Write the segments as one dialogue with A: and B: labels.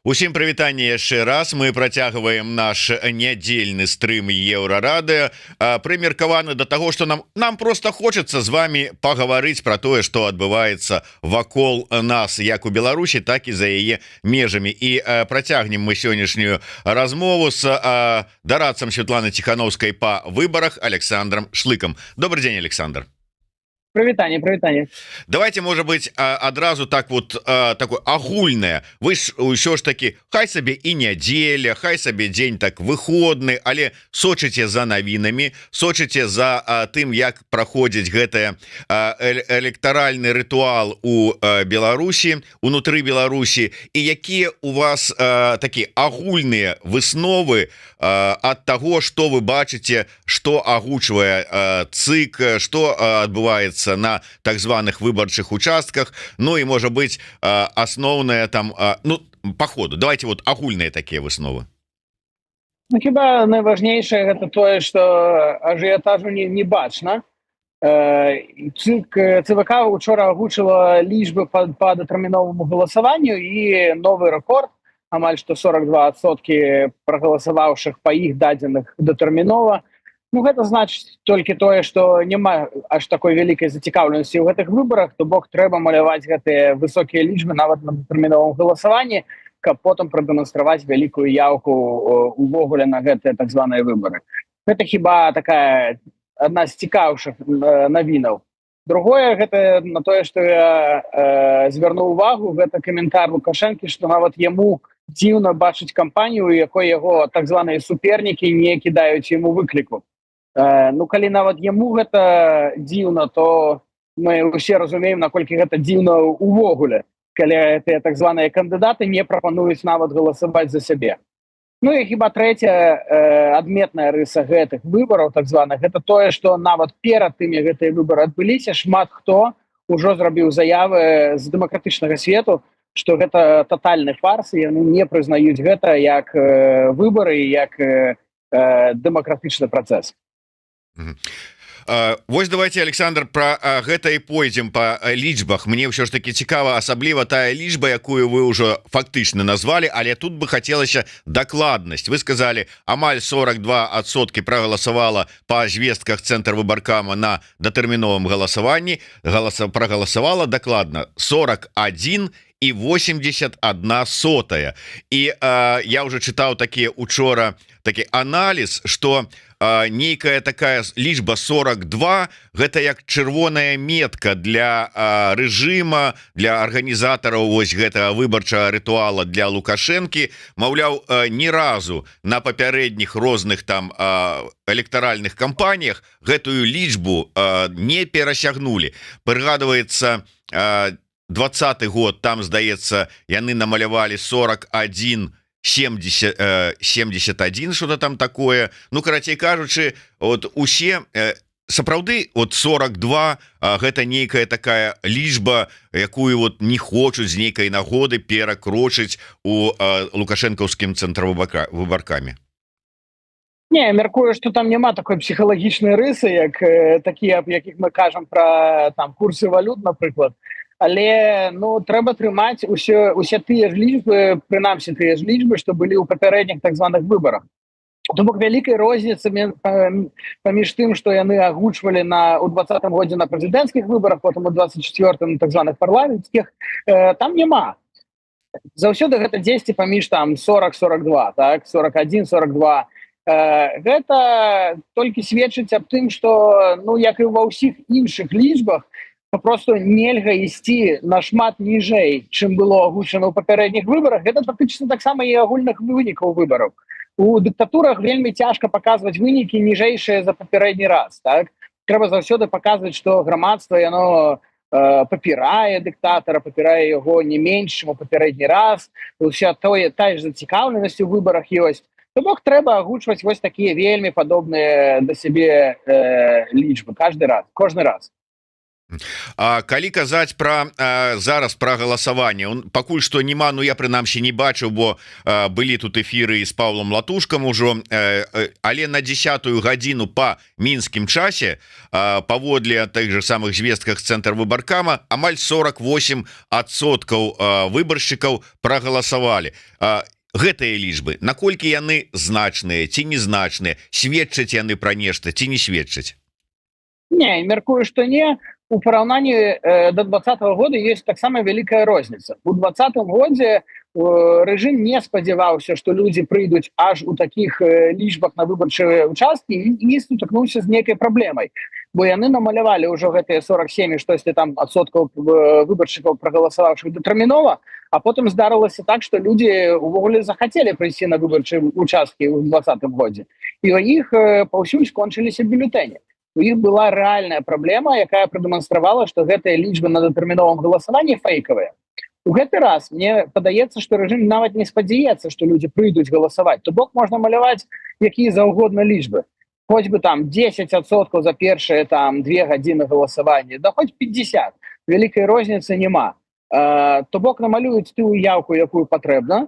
A: Усім прывітанне яшчэ раз. Мы працягваем наш нядзельны стрым еўрарадыо, прымеркаваны да таго, што нам просто хочацца з вами пагаварыць пра тое, што адбываецца вакол нас як у Беларусі, так і за яе межамі. І працягнем мы сённяшнюю размову з дарадцам Светланы Ціхановскай па выбарах Александром Шлыкам. Добрый день, Александр.
B: Прывітанне.
A: Давайте, может быть, адразу так вот такое агульное. Вы ж ўсё ж таки, хай сабе і нядзеля, хай сабе дзень так выходны, але сочыце за навінамі, сочыце за тым, як праходзіць гэтае электаральны рытуал у Беларусі, унутры Беларусі, і якія у вас такія агульныя высновы ад таго, што вы бачыце, што агучвае ЦИК, што адбываецца на так званых выбарчых участках, ну и может быть основное там, ну по ходу давайте вот агульные такие высновы.
B: Ну, хіба найважнейшае гэта тое, што ажыятажу не бачна. ЦВК учора агучыла лічбы по датэрміноваму галасаванню і новы рэкорд, амаль што 42% прагаласаваўшых па іх дадзеных датэрмінова. Ну, гэта значыць толькі тое, што няма аж такой вялікай зацікаўленасці ў гэтых выбарах, то бок трэба маляваць гэтыя высокія лічбы нават на датэрміновым галасаванні, каб потым прадэманстраваць вялікую яўку увогуле на гэтыя так званыя выбары. Гэта хіба такая адна з цікаўшых навінаў. Другое, гэта на тое, што я звярнуў увагу, гэта каментар Лукашэнкі, што нават яму дзіўна бачыць кампанію, у якой яго так званыя супернікі не кідаюць яму выкліку. Ну, калі нават яму гэта дзіўна, то мы ўсе разумеем, наколькі гэта дзіўна ўвогуле, калі гэтыя так званыя кандыдаты не прапануюць нават галасаваць за сябе. Ну і хіба трэцяя адметная рыса гэтых выбараў так званых, гэта тое, што нават перад тымі гэтыя выбары адбыліся, шмат хто ўжо зрабіў заявы з дэмакратычнага свету, што гэта татальны фарс, і яны не прызнаюць гэта як выбары, як дэмакратычны працэс.
A: Вось давайте, Александр, про гэта і пойдзем по лічбах. Мне ўсё ж таки цікава, асабліва тая лічба, якую вы ўжо фактычна назвалі, але тут бы хацелася дакладнасць. Вы сказали, амаль 42% прагаласавала па звестках Цэнтр выбаркама на датэрміновым галасаванні, прагаласавала дакладна 41,81. І я уже чытаў такі учора такі аналіз, што нейкая такая лічба 42 гэта як чырвоная метка для рэжыма, для арганізатараў вось гэтага выбарчага рытуала для Лукашэнкі. Маўляў, ні разу на папярэдніх розных там электаральных кампаніях гэтую лічбу не перасягнулі. Прыгадваецца 20-й год, там, здаецца, яны намалявалі 41,71, что-то там такое. Ну, карацей кажучы, вот усе сапраўды от 42 гэта нейкая такая лічба, якую вот не хочуць з нейкай нагоды перакрочыць у лукашэнкаўскім цэнтрвыбаркамі.
B: Не, я мяркую, што там няма такой псіхалагічнай рысы, як такія, аб якіх мы кажам пра там курсы валют, напрыклад. Але ну трэба трымаць усе тыя ж лічбы, прынамсі тыя ж лічбы, што былі ў папярэдніх так званых выбарах. То бок вялікай розніцы паміж тым, што яны агучвалі ў 20-м годзе на прэзідэнцкіх выбарах, потым у 24-м так званых парламенцкіх, там няма. Заўсёды гэта дзесьці паміж там 40-42, так, 41-42. Гэта толькі сведчыць аб тым, што ну як і ва ўсіх іншых лічбах, просто нельга ісці нашмат ніжэй, чым было агучана ў папярэдніх выбарах. Гэта фактычна таксама і агульных вынікаў выбараў. У дыктатурах вельмі цяжка паказваць вынікі ніжэйшыя за папярэдні раз. Так? Трэба заўсёды паказваць, што грамадства яно папірае дыктатара, папірае яго не менш, чым у папярэдні раз. Уся тая ж зацікаўленасць у выбарах ёсць. То бок трэба агучваць вось такія вельмі падобныя да сябе лічбы кожны раз.
A: Калі казаць про зараз про галасаванне, пакуль што няма, ну я прынамсі не бачыў, бо былі тут эфіры з Павлом Латушкам ужо, але на 10-ю гадзіну по мінскім часе паводле тых же самых звестках цэнтр выбаркама амаль 48% выбаршчыкаў прагаласавалі. Гэтыя лічбы, наколькі яны значныя ці незначныя, сведчаць яны пра нешта ці не сведчаць?
B: Не, мяркую, што не. У параўнанні до 2020 года есть таксама вялікая розніца. У 2020 годзе рэжым не спадзяваўся, што людзі прыйдуць аж у такіх лічбах на выбарчыя участкі і сутыкнуўся з нейкай праблемай. Бо яны намалявалі ўжо гэтыя 47 штосьці там адсоткаў выбаршчыкаў прагаласаваўшых датэрмінова, а потым здарылася так, што людзі увогуле захацелі прыйсці на выбарчыя участкі ў 2020 годзе. І у іх паўсюль скончыліся бюлетэні. У іх была рэальная праблема, якая прадэманстравала, што гэтыя лічбы на датэрміновым галасаванні фэйкавыя. У гэты раз мне падаецца, што рэжым нават не спадзяецца, што людзі прыйдуць галасаваць. То бок можна маляваць якія заўгодна лічбы. Хоць бы там 10% за першыя там 2 гадзіны галасавання, да хоць 50. Вялікай розніцы няма. То бок намалююць тую яўку, якую патрэбна,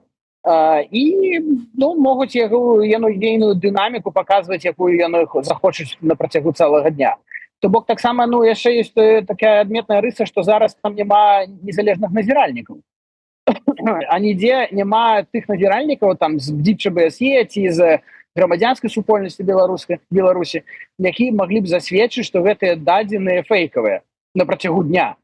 B: і могуць ейную дынаміку паказваць, якую яны захочуць на працягу цэлага дня. То бок таксама яшчэ ёсць такая адметная рыса, што зараз там няма незалежных назіральнікаў. А нідзе няма тых назіральнікаў там з БДЧ-БСЕ ці з грамадзянскай супольнасці Беларусі, якія маглі б засведчыць, што гэтыя дадзеныя фэйкавыя на працягу дня.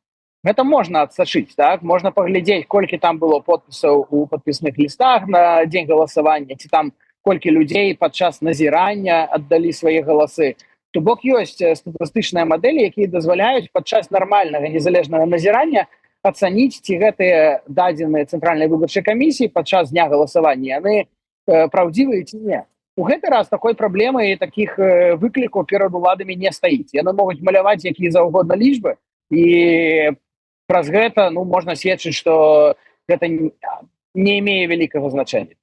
B: Гэта можна адсачыць, так? Можна паглядзець, колькі там было подпісаў у падпісных лістах на дзень галасавання, ці там колькі людзей падчас назірання аддалі свае галасы. То бок ёсць статыстычныя мадэлі, якія дазваляюць падчас нармальнага незалежнага назірання ацаніць, ці гэтыя дадзеныя цэнтральнай выбарчай камісіі падчас дня галасавання яны праўдзівыя ці не. У гэты раз такой праблемы і такіх выклікаў перад уладамі не стаіць. Яны могуць маляваць якія заўгодна лічбы, і праз гэта можна сведчыць, што гэта не имее вялікага значэння.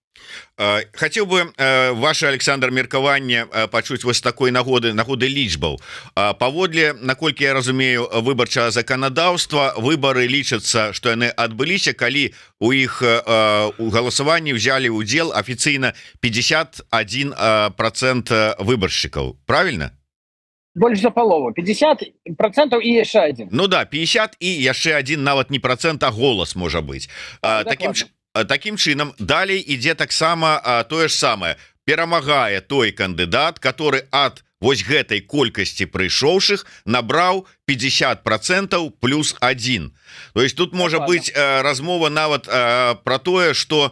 A: Хацеў бы ваше, Александр, меркаванне пачуць вось такой нагоды лічбаў. Паводле, наколькі я разумею, выбарчага заканадаўства, выбары лічацца, што яны адбыліся, калі у іх у галасаванні ўзялі ўдзел афіцыйна 51% выбаршчыкаў. Правильно?
B: Больш за палову, 50% і яшчэ адзін.
A: Ну да, 50 і яшчэ адзін, нават не процент, а голас можа быць. Такім чынам далей ідзе таксама тое ж самае. Перамагае той кандыдат, который ад вось гэтай колькасці прыйшоўшых набраў 50% плюс 1. То есть тут можа быць размова нават про тое, што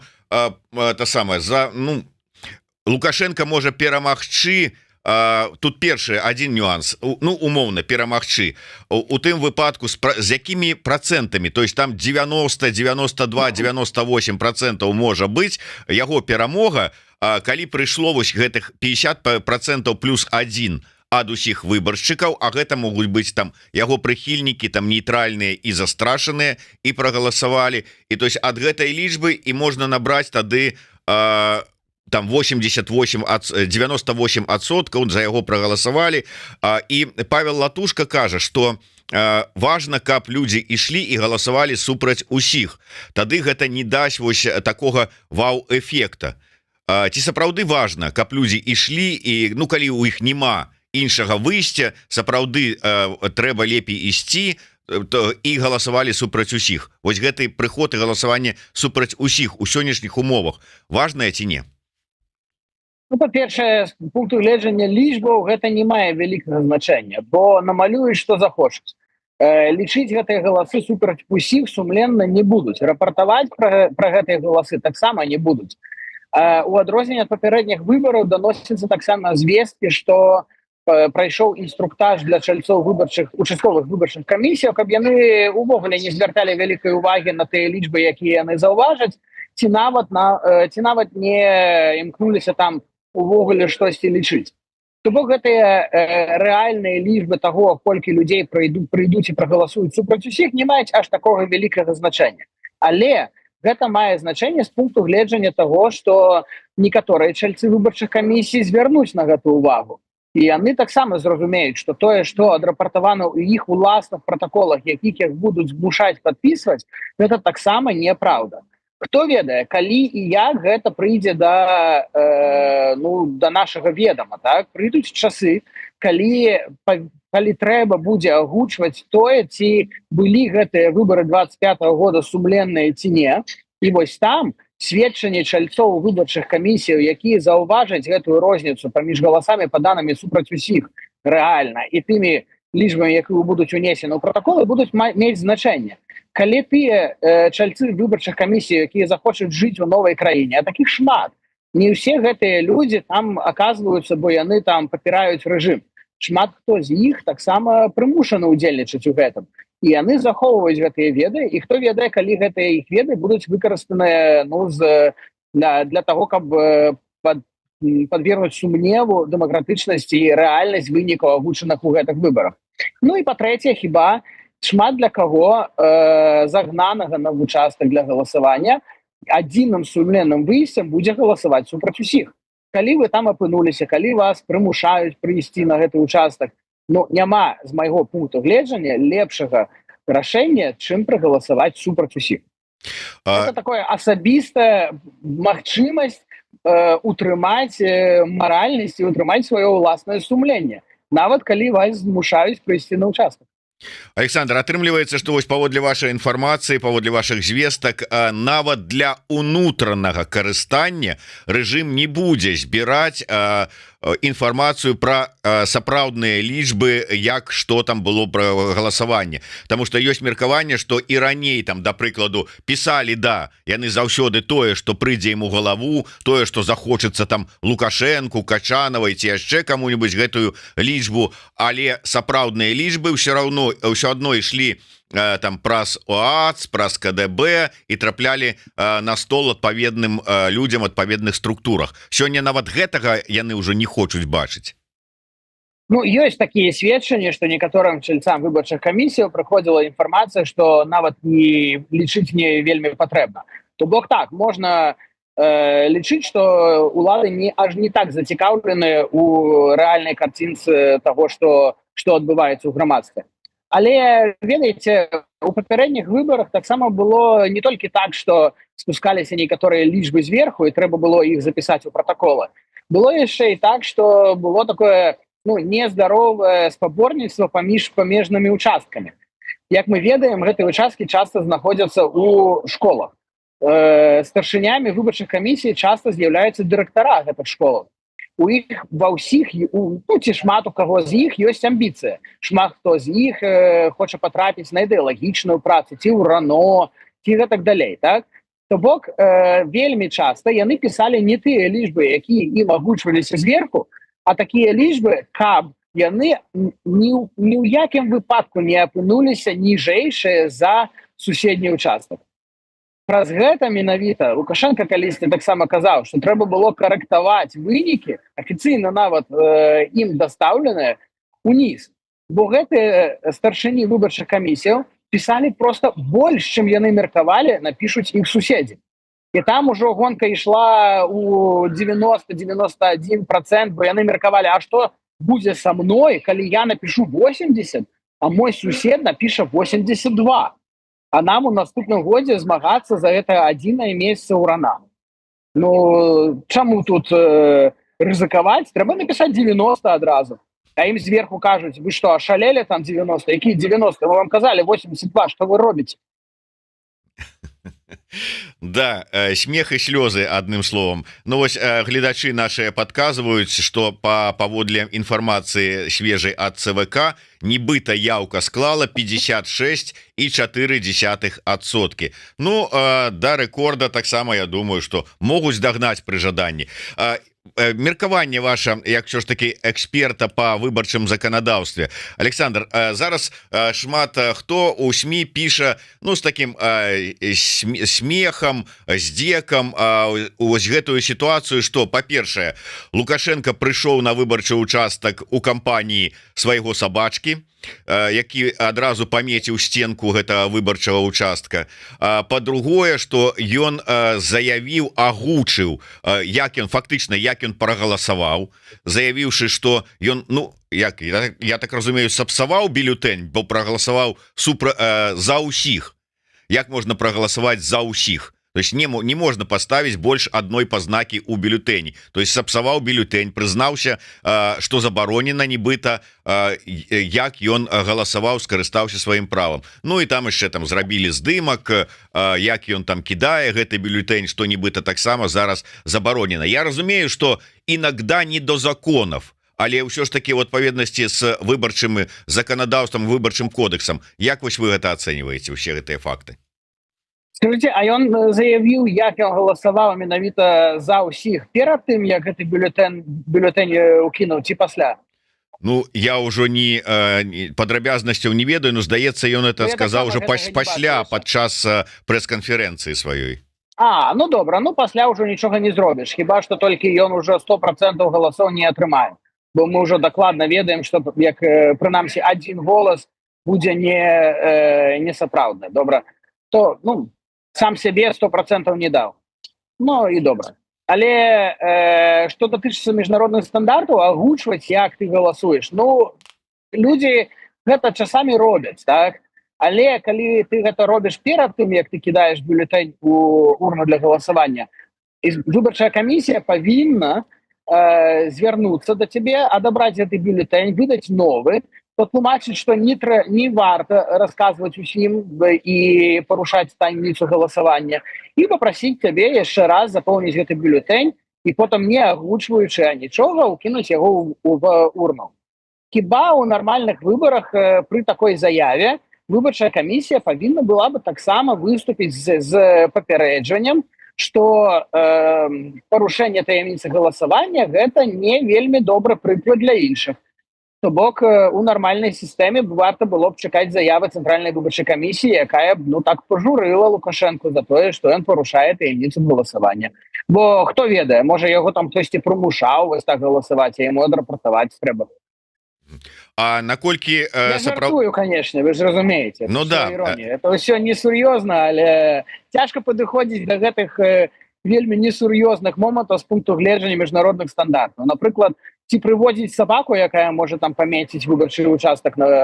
A: Лукашенко можа перамагчы. Тут першы один нюанс, умоўна перамагчы у тым выпадку з якімі процентамі, то есть там 90, 92, 98% можа быць яго перамога, калі прыйшло вось гэтых 50% плюс 1 ад усіх выбаршчыкаў, а гэта могуць быць там яго прыхільнікі, там нейтральныя і застрашаныя і прагаласавалі, і то есть ад гэтай лічбы і можна набраць тады там 98% за яго прагаласавалі. І Павел Латушка кажа, што важна, каб людзі ішлі і галасавалі супраць усіх. Тады гэта не дасць вось такога вау-эфекта. Ці сапраўды важна, каб людзі ішлі і калі ў іх няма іншага выйсця, сапраўды трэба лепей ісці і галасавалі супраць усіх. Вось гэты прыход і галасаванне супраць усіх у сённяшніх умовах важнае ці не?
B: Па-першае, з пункту гледжання лічбаў гэта не мае вялікага значэння, бо намалююць, што захочуць. Лічыць гэтыя галасы супраць усіх сумленна не будуць. Рапартаваць пра гэтыя галасы таксама не будуць. У адрозненне ад папярэдніх выбараў даносіцца таксама звесткі, што прайшоў інструктаж для чальцоў участковых выбарчых камісій, каб яны увогуле не звярталі вялікай увагі на тыя лічбы, якія яны заўважаць, ці нават не імкнуліся там увогуле штосьці лічыць. То бок гэтыя рэальныя лічбы таго, колькі людзей прыйдуць і прагаласуюць супраць усіх, не маюць аж такога вялікага значэння. Але гэта мае значэнне з пункту гледжання таго, што некаторыя чальцы выбарчых камісій звярнуць на гэту увагу. і яны таксама зразумеюць, што тое, што адрапартавана ў іх уласных протаколах, якіх іх будуць змушаць падпісваць, гэта таксама неправда. Хто ведае, калі і як гэта прыйдзе да нашага ведама, так? Прыйдуць часы, калі трэба будзе агучваць тое, ці былі гэтыя выбары 25-го года сумленныя ці не. І вось там сведчанне чальцоў выбарчых камісіяў, якія заўважаць гэтую розніцу паміж галасамі паданымі супраць усіх рэальна і тымі лічбамі, якія будуць унесены ў пратаколы, будуць мець значэнне. Калі тыя чальцы выбарчых камісій, якія захочуць жыць у новай краіне, а такіх шмат, не ўсе гэтыя людзі там аказваюцца, бо яны там папіраюць рэжым. Шмат хто з іх таксама прымушаны ўдзельнічаць у гэтым. І яны захоўваюць гэтыя веды, і хто ведае, калі гэтыя іх веды будуць выкарыстаныя для таго, каб падвергнуць сумневу дэмакратычнасці і рэальнасць вынікаў агучаных у гэтых выбарах. Ну і па-трэцяе, хіба шмат для каго загнанага на участак для галасавання адзіным сумленным выйсцем будзе галасаваць супраць усіх. Калі вы там апынуліся, калі вас прымушаюць прыйсці на гэты участак, няма, з майго пункту гледжання, лепшага рашэння, чым прагаласаваць супраць усіх. Это такое асабістая магчымасць утрымаць маральнасць і утрымаць сваё ўласнае сумленне, нават калі вас змушаюць прыйсці на участак.
A: Александр, атрымліваецца, што вось паводле вашай інфармацыі, паводле вашых звестак, нават для унутранага карыстання рэжым не будзе збіраць інфармацыю пра сапраўдныя лічбы, як што там было пра галасаванне. Таму што ёсць меркаванне, што і раней там, да прыкладу, пісалі, да, яны заўсёды тое, што прыйдзе ім у галаву, тое, што захочацца там Лукашэнку, Качанавай ці яшчэ каму-нибудь гэтую лічбу, але сапраўдныя лічбы ўсё адно ішлі там праз ОАЦ, праз КДБ і траплялі на стол адпаведным людзям адпаведных структурах. Сёння нават гэтага яны ўжо не хочуць бачыць.
B: Ёсць такія сведчанні, што некаторым чальцам выбарчых камісіяў прыходзіла інфармацыя, што нават не лічыць не вельмі патрэбна. То бок так, можна лічыць, што улады аж не так зацікаўлены ў рэальнай карцінцы таго, што адбываецца ў грамадстве. Але, ведаеце, у папярэдніх выбарах таксама было не толькі так, што спускаліся некаторыя лічбы зверху і трэба было іх запісаць у пратаколы. Было яшчэ і так, што было такое нездаровае спаборніцтва паміж памежнымі участкамі. Як мы ведаем, гэтыя участкі часта знаходзяцца ў школах. Старшынямі выбарчых камісій часта з'яўляюцца дырэктара гэтых школаў. У іх ва ўсіх, ці шмат у каго з іх ёсць амбіцыя. Шмат хто з іх хоча патрапіць на ідэалагічную працу, ці ў РАНО, ці гэтак далей. Так? То бок, вельмі часта яны пісалі не тыя лічбы, якія ім агучваліся зверху, а такія лічбы, каб яны ні ў якім выпадку не апынуліся ніжэйшыя за суседні участак. Праз гэта менавіта Лукашенко калісьці таксама казаў, што трэба было карэктаваць вынікі, афіцыйна нават ім дастаўленыя, уніз. Бо гэтыя старшыні выбарчых камісіяў пісалі проста больш, чым яны меркавалі, напішуць іх суседзі. І там ужо гонка ішла ў 90-91%, бо яны меркавалі, а што будзе са мной, калі я напішу 80, а мой сусед напіша 82. А нам у наступным годзе змагацца за гэта адзінае месца ў РАНА. Чаму тут рызыкаваць? Трэба напісаць 90 адразу. А ім зверху кажуць, вы што, ашалелі там 90? Якія 90? Мы вам казалі 82, што вы робіце?
A: Да, смех і слёзы, адным словом. Вось гледачы наши падказваюць, што паводле інфармацыі свежай ад ЦВК нібыта яўка склала 56,4%. Да рэкорда таксама, я думаю, што могуць дагнаць пры жаданні. Меркаванне ваша, як ўсё ж таки эксперта по выбарчым заканадаўстве. Александр, зараз шмат хто у СМІ піша з таким смехам, здзекам вось гэтую сітуацыю, што, па-першае, Лукашенко прыйшоў на выбарчы участак у кампаніі свайго сабачкі, які адразу памеціў сценку гэтага выбарчага участка. Па-другое, што ён заявіў, агучыў, як ён фактычна, як ён прагаласаваў, заявіўшы, што ён, ну, як я так разумею, сапсаваў бюлетень, бо прагаласаваў за ўсіх. Як можна прагаласаваць за ўсіх? То есть не можна поставить больш адной пазнакі у бюлетэні. То есть сапсаваў бюлетень, прызнаўся, што забаронена нібыта, як ён галасаваў, скарыстаўся сваім правам. Ну і там яшчэ там зрабілі здымак, як ён там кідае гэты бюлетень, што нібыта таксама зараз забаронена. Я разумею, што іногда не до законов, але ўсё ж таки в адпаведнасці з выбарчым заканадаўствам, выбарчым кодексам. Як вось вы гэта ацэньваеце, усе гэтыя факты?
B: Скажите, а ён заявіў, як ён галасаваў менавіта за ўсіх перад тым, як гэты бюлетень укінуў, ці пасля?
A: Ну, я ўжо не падрабязнасцяў не ведаю, но здаецца, ён это сказаў ужо пасля, падчас прэс-канферэнцыі сваёй.
B: Ну добра, ну пасля ўжо нічога не зробіш, хіба што толькі ён ужо 100% галасоў не атрымае. Бо мы ўжо дакладна ведаем, што як прынамсі адзін голас будзе не сапраўдны. Добра, то, ну, сам себе 100% не даў. Ну і добра. Але што датычыцца міжнародных стандартаў, агучваць, як ты галасуеш. Ну, людзі гэта часамі робяць, так? Але калі ты гэта робіш перад тым, як ты кідаеш бюлетень у урну для галасавання, выбарчая камісія павінна звярнуцца да цябе, адабраць гэты бюлетень, выдаць новы, патлумачыць, што не варта расказваць усім і парушаць таемніцу галасавання, і папрасіць цябе яшчэ раз запоўніць гэты бюлетень і потым, не агучваючы нічога, укінуць яго в урну. Хіба ў нармальных выбарах пры такой заяве выбарчая камісія павінна была бы таксама выступіць з папярэджаннем, што парушэнне таемніцы галасавання гэта не вельмі добры прыклад для іншых. То бок у нармальнай сістэме варта было б чакаць заявы цэнтральнай выбарчай камісіі, якая б, ну, так пажурыла Лукашэнку за тое, што ён парушае таемніцу галасавання. Бо хто ведае, можа яго там хтосьці прымушаў вось так галасаваць, а яму адрапартаваць трэба.
A: А наколькі
B: я жартую, конечно, вы ж разумееце.
A: Ну да.
B: Это ўсё несур'ёзна, але цяжка падыходзіць да гэтых вельмі несур'ёзных момантаў з пункту гледжання міжнародных стандартаў. Напрыклад, ці прыводзіць сабаку, якая можа там памеціць выбарчы участак ну,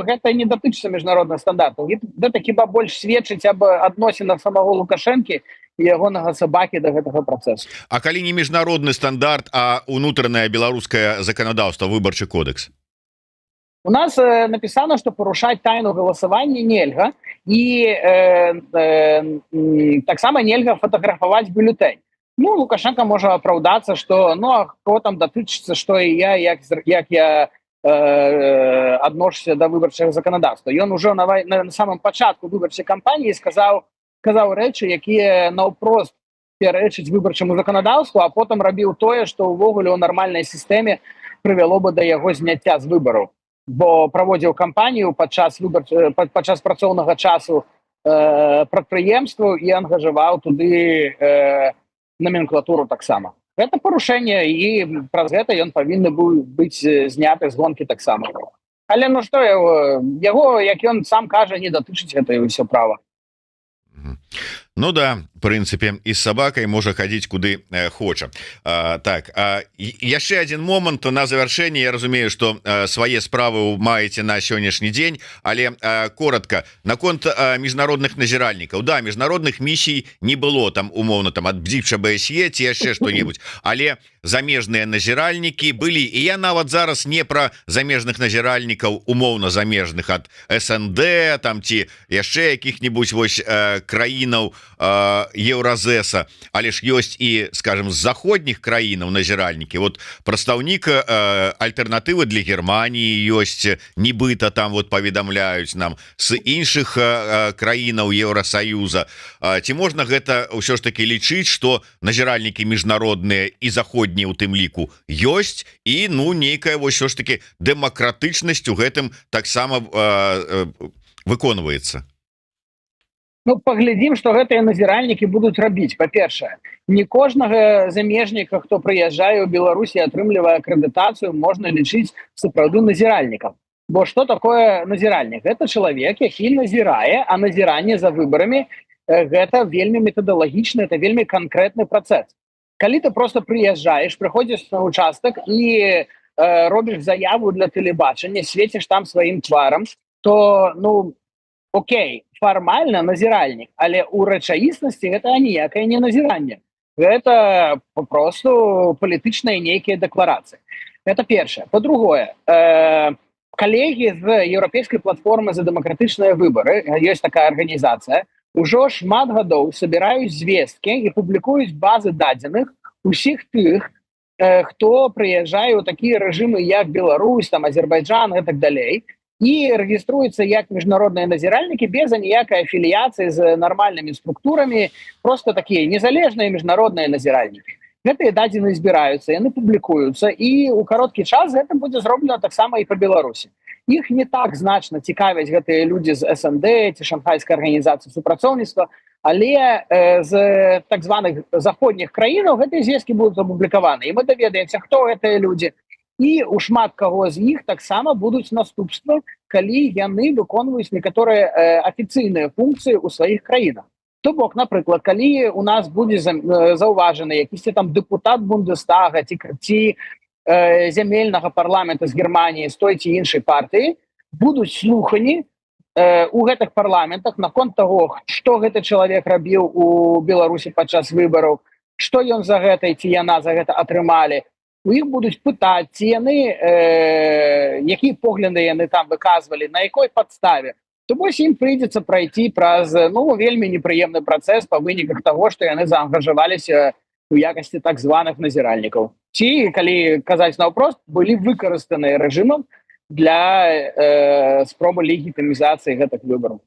B: гэта не датычыцца міжнародных стандартаў. Гэта хіба больш сведчыць аб адносінах самого Лукашэнкі і ягонага сабакі да гэтага працэсу.
A: А калі не міжнародны стандарт, а унутранае беларускае заканадаўства, выбарчы кодекс?
B: У нас написано, что порушать тайну голосования нельга, и так само нельга фотографовать бюллетень. Ну, Лукашенко может оправдаться, что, ну, а кто там дотычится, что и я, як я отношуся до выборчего законодавства. И он уже на самом початку выборчей кампании сказал речи, якія наўпрост пярэчыць выбарчаму законодаўству, а потом рабіў тое, что увогуле ў нармальнай сістэме прывяло бы до яго зняцця з выбараў. Бо праводзіў кампанію падчас працоўнага часу прадпрыемстваў і ангажаваў туды номенклатуру таксама. Гэта парушэнне, і праз гэта ён павінны быў быць зняты з гонкі таксама. Але ну што яго, як ён сам кажа, не датычыць гэта і ўсё права.
A: Ну да, в прынцыпе, і з сабакай можа хадзіць куды хоча. Так, яшчэ адзін момант на завяршэнне. Я разумею, што свае справы маеце на сённяшні дзень, але коротко, наконт міжнародных назіральнікаў. Да, міжнародных місій не было, там умоўна там ад Бдзіча БСЕ ці яшчэ што-небудзь, але замежныя назіральнікі былі, і я нават зараз не пра замежных назіральнікаў, умоўна замежных ад СНД там ці яшчэ якіх-небудзь вось краінаў Еўразеса, але ж ёсць і, скажем, з заходніх краінаў назіральнікі. Вот прадстаўнік альтэрнатывы для Германії ёсць, нібыта там вот паведамляюць нам, з іншых краінаў Еўрасаюза. Ці можна гэта ўсё ж таки лічыць, што назіральнікі міжнародныя і заходнія у тым ліку ёсць, і ну нейкая вось ўсё ж таки дэмакратычнасць у гэтым таксама выконваецца?
B: Ну, паглядзім, што гэтыя назіральнікі будуць рабіць. Па-першае, не кожнага замежніка, хто прыязджае ў Беларусі і атрымлівае акрэдытацыю, можна лічыць сапраўды назіральнікам. Бо что такое назіральнік? Гэта чалавек, які назірае, а назіранне за выбарамі гэта вельмі метадалагічны, это вельмі канкрэтны працэс. Калі ты просто прыязджаеш, прыходзіш на участак і робіш заяву для тэлебачання, свеціш там сваім тварам, то ну окей, фармальна назіральнік, але ў рэчаіснасці гэта ніякае не назіранне. Гэта попросту палітычныя нейкія дэкларацыі. Это першае. По-другое, коллеги з Европейской платформы за демократичные выборы, есть такая организация, уже шмат гадоў собираюць звесткі і публікуюць базы дадзеных усіх тых, хто прыязджае ў такія рэжымы, як Беларусь, там, Азербайджан і так далей, і рэгіструецца як міжнародныя назіральнікі без аніякай афіліяцыі з нармальнымі структурамі, просто такія незалежныя міжнародныя назіральнікі. Гэтыя дадзеныя збіраюцца, яны публікуюцца, і ў кароткі час гэта будзе зроблена таксама і па Беларусі. Іх не так значна цікавяць гэтыя людзі з СНД ці шанхайскай арганізацыі супрацоўніцтва, але з так званых заходніх краінаў гэтыя звесткі будуць апублікаваны. І мы даведаемся, хто гэтыя людзі. І у шмат каго з іх таксама будуць наступствы, калі яны выконваюць некаторыя афіцыйныя функцыі ў сваіх краінах. То бок, напрыклад, калі у нас будзе заўважаны якісьці там дэпутат Бундестага ці зямельнага парламента з Германіі, з той ці іншай партыі, будуць слухані у гэтых парламентах наконт таго, што гэты чалавек рабіў у Беларусі падчас выбараў, што ён за гэта ці яна за гэта атрымалі. У іх будуць пытаць, ці яны, якія погляды яны там выказвалі, на якой падставе. То вось ім прыйдзецца прайти праз вельмі непрыемны працэс па выніках таго, што яны заангажаваліся у якасці так званых назіральнікаў. Ці, калі казаць наўпрост, былі выкарыстаныя рэжымам для спробы легітымізацыі гэтых выбараў.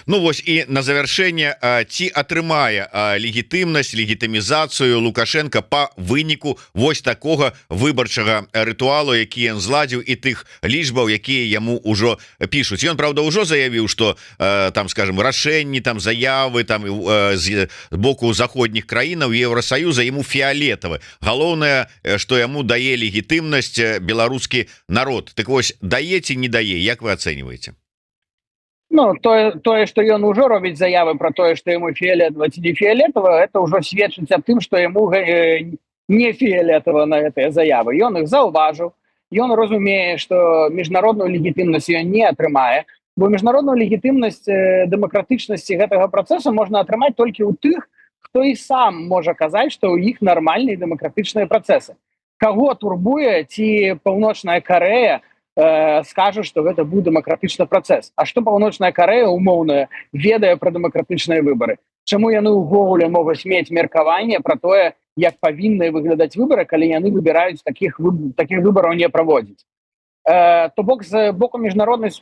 A: Ну вось і на завяршэнне, ці атрымае легітымнасць, легітымізацыю Лукашенко па выніку вось такога выбарчага рытуалу, які ён зладзіў, і тых лічбаў, якія яму ўжо пішуць. Ён, правда, ўжо заявіў, што там, скажем, рашэнні, там заявы там з боку заходніх краінаў Еўрасаюза яму фіолетавы. Галоўнае, што яму дае легітымнасць беларускі народ. Так вось, дае ці не дае, як вы ацэньваеце?
B: Ну, тое, што ён ужо робіць заявы пра тое, што яму фіолетава ці не фіолетава, это ўжо сведчыць аб тым, што яму не фіолетава на гэтыя заявы. Ён іх заўважыў, ён разумее, што міжнародную легітымнасць ён не атрымае, бо міжнародную легітымнасць дэмакратычнасці гэтага працэсу можна атрымаць толькі ў тых, хто і сам можа казаць, што ў іх нармальныя дэмакратычныя працэсы. Каго турбуе, ці Паўночная Карэя скажа, што гэта быў дэмакратычны працэс. А што Паўночная Карэя умоўная ведае пра дэмакратычныя выбары? Чаму яны ўвогуле могуць мець меркаванне пра тое, як павінны выглядаць выбары, калі яны выбіраюць такіх выбараў не праводзіць? То бок з боку міжнароднага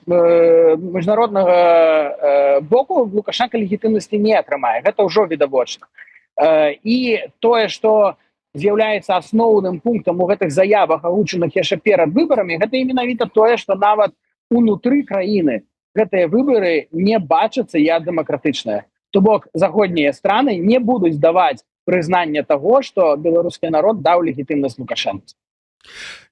B: боку Лукашенко легітымнасці не атрымае. Гэта ўжо відавочна. І тое, што з'яўляецца асноўным пунктам у гэтых заявах, агучаных яшчэ перад выбарамі, гэта і менавіта тое, што нават унутры краіны гэтыя выбары не бачацца як дэмакратычныя. То бок заходнія страны не будуць даваць прызнання таго, што беларускі народ даў легітымнасць Лукашэнцы.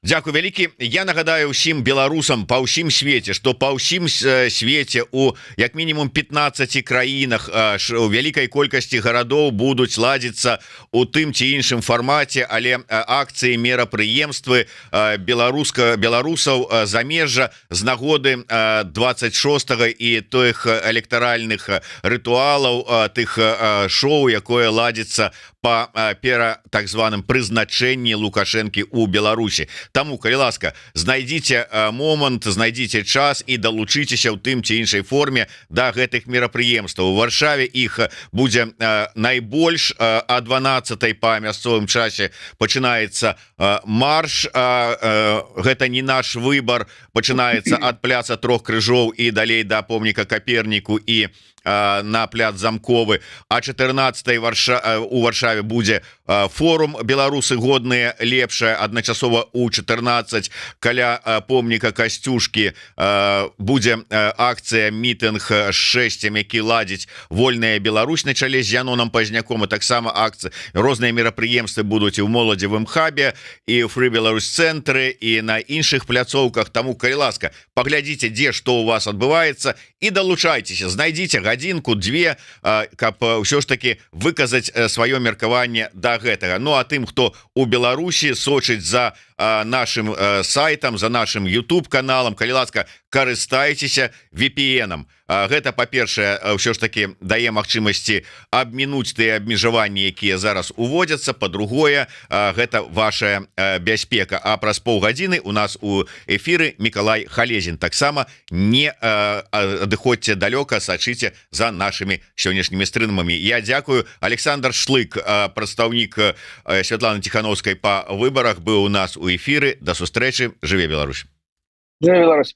A: Дзякуй вялікі. Я нагадаю ўсім беларусам па ўсім свеце, што па ўсім свеце у як мінімум 15 краінах у вялікай колькасці гарадоў будуць ладзіцца у тым ці іншым фармаце, але акцыі, мерапрыемствы беларусаў замежжа з нагоды 26 і тых электаральных рытуалаў, тых шоу, якое ладзіцца па так званым прызначэнні Лукашэнкі ў Беларусі. Таму, калі ласка, знайдзіце момант, знайдзіце час і далучыцеся ў тым ці іншай форме да гэтых мерапрыемстваў. У Варшаве іх будзе найбольш, а 12-й па мясцовым часе пачынаецца марш. Гэта не наш выбар, пачынаецца ад пляца Трох крыжоў і далей да помніка Каперніку і на пляц Замковы, а 14 у Варшаве будзе форум беларусы годныя лепшая, адначасова у 14 каля помніка Касцюшкі будзе акцыя мітынг з шэсцем, які ладзіць вольная Беларусь на чале з Яноном Пазняком, і таксама акцыі розныя мерапрыемствы будуць і ў моладзевым хабе, і ў Free Беларусь цэнтры, і на іншых пляцоўках. Таму, калі ласка, паглядзіце, дзе што у вас адбываецца, і далучайцеся, знайдзіце гадзінку-две, каб ўсё ж таки выказаць сваё меркаванне да гэтага. Ну а тым, хто у Беларусі сочыць за нашим сайтам, за нашим YouTube каналам, калі ласка, карыстайцеся VPN-ам. Гэта, па-першае, ўсё ж таки дае магчымасці абмінуць тыя абмежаванні, якія зараз уводзяцца. Па-другое, гэта ваша бяспека. А праз паўгадзіны у нас у эфіры Мікалай Халезін. Таксама не адыходзьце далёка, сачыце за нашими сённяшнімі стрымамі. Я дзякую. Александр Шлык, прадстаўнік Святланы Тихановскай па выбарах, быў у нас у эфіры. Да сустрэчы. Жыве Беларусь.
B: Жыве Беларусь.